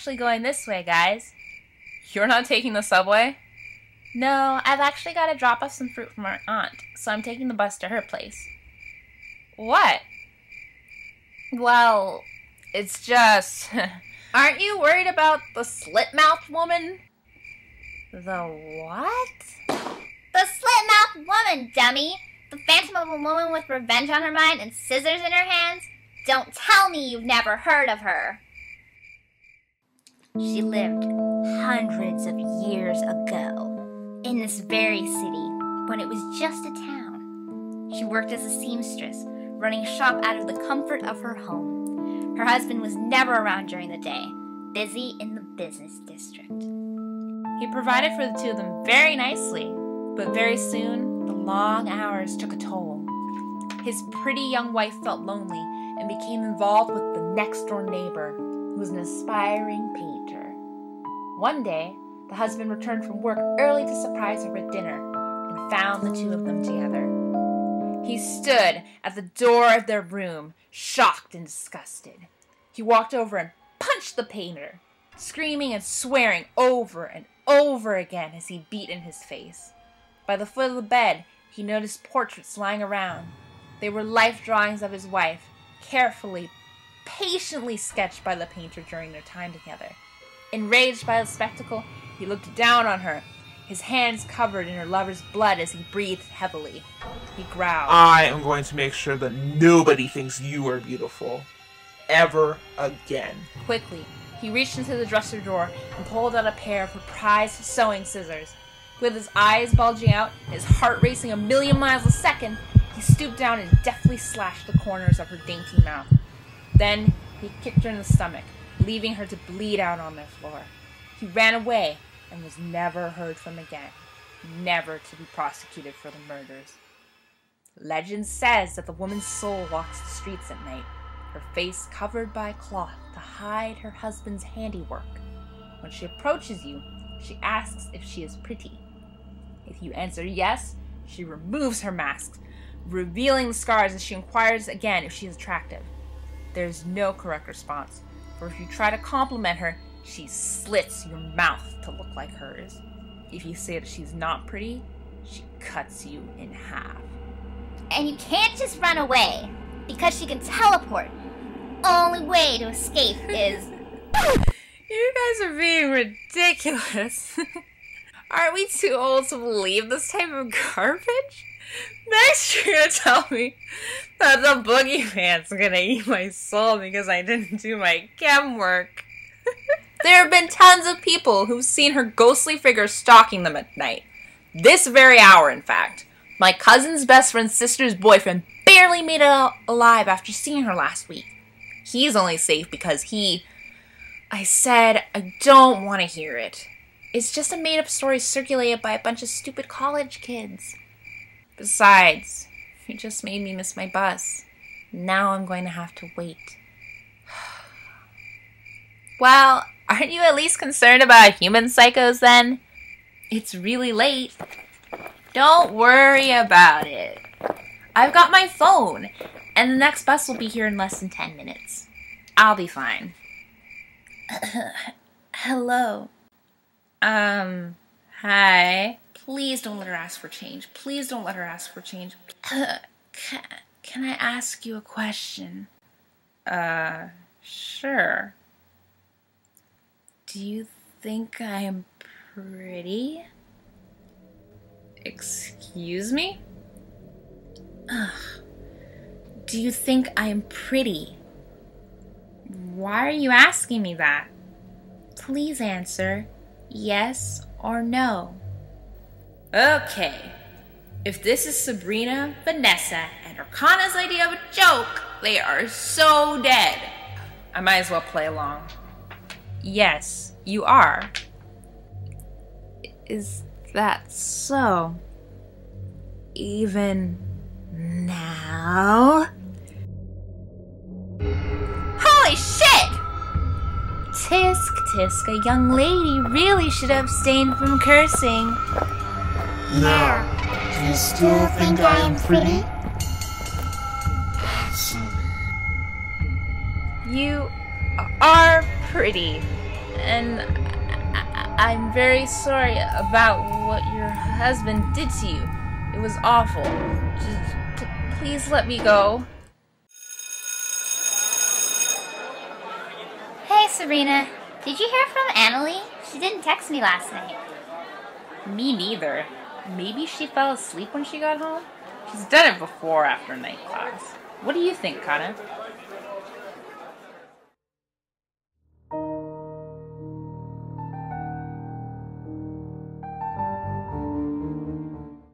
actually going this way, guys. You're not taking the subway? No, I've actually got to drop off some fruit from our aunt, so I'm taking the bus to her place. What? Well, it's just... Aren't you worried about the Slit-Mouthed Woman? the what? The Slit-Mouthed Woman, dummy! The phantom of a woman with revenge on her mind and scissors in her hands? Don't tell me you've never heard of her! She lived hundreds of years ago in this very city when it was just a town. She worked as a seamstress, running a shop out of the comfort of her home. Her husband was never around during the day, busy in the business district. He provided for the two of them very nicely, but very soon the long hours took a toll. His pretty young wife felt lonely and became involved with the next-door neighbor, who was an aspiring painter. One day, the husband returned from work early to surprise her at dinner and found the two of them together. He stood at the door of their room, shocked and disgusted. He walked over and punched the painter, screaming and swearing over and over again as he beat in his face. By the foot of the bed, he noticed portraits lying around. They were life drawings of his wife, carefully, patiently sketched by the painter during their time together. Enraged by the spectacle, he looked down on her, his hands covered in her lover's blood as he breathed heavily. He growled, I am going to make sure that nobody thinks you are beautiful. Ever again. Quickly, he reached into the dresser drawer and pulled out a pair of her prized sewing scissors. With his eyes bulging out and his heart racing 1,000,000 miles a second, he stooped down and deftly slashed the corners of her dainty mouth. Then he kicked her in the stomach, leaving her to bleed out on the floor. He ran away and was never heard from again, never to be prosecuted for the murders. Legend says that the woman's soul walks the streets at night, her face covered by cloth to hide her husband's handiwork. When she approaches you, she asks if she is pretty. If you answer yes, she removes her mask, revealing the scars as she inquires again if she is attractive. There is no correct response, for if you try to compliment her, she slits your mouth to look like hers. If you say that she's not pretty, she cuts you in half. And you can't just run away, because she can teleport. Only way to escape is... You guys are being ridiculous. Aren't we too old to believe this type of garbage? Next you're gonna tell me that the boogeyman's gonna eat my soul because I didn't do my chem work. There have been tons of people who've seen her ghostly figure stalking them at night. This very hour, in fact. My cousin's best friend's sister's boyfriend barely made it out alive after seeing her last week. He's only safe because I said I don't want to hear it. It's just a made-up story circulated by a bunch of stupid college kids. Besides, it just made me miss my bus. Now I'm going to have to wait. Well, aren't you at least concerned about human psychos then? It's really late. Don't worry about it. I've got my phone, and the next bus will be here in less than 10 minutes. I'll be fine. Hello. Hi. Please don't let her ask for change. Please don't let her ask for change. Can I ask you a question? Sure. Do you think I am pretty? Excuse me? Ugh. Do you think I am pretty? Why are you asking me that? Please answer yes or no. Okay. If this is Sabrina, Vanessa, and Arcana's idea of a joke, they are so dead. I might as well play along. Yes, you are. Is that so? Even now? Holy shit! Tisk, tisk, a young lady really should abstain from cursing. Now, do you still think I am pretty? You are pretty. and I'm very sorry about what your husband did to you. It was awful. Just please let me go. Hey, Sabrina. Did you hear from Annalie? She didn't text me last night. Me neither. Maybe she fell asleep when she got home? She's done it before after night class. What do you think, Kana?